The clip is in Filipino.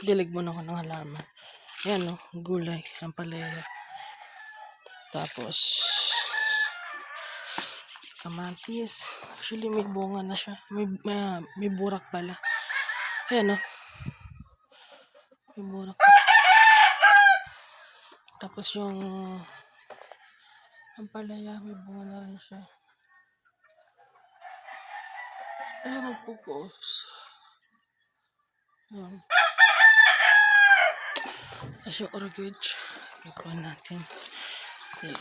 Dilig mo na ako ng halaman. Ayan no, gulay, ang palaya. Tapos, kamatis. Actually, may bunga na siya. May burak pala. Ayan no, may burak na siya. Tapos yung ang palaya, may bunga na rin siya. Ayan, magpupos. Ayan. As yung orange, ikuha natin. Ayan.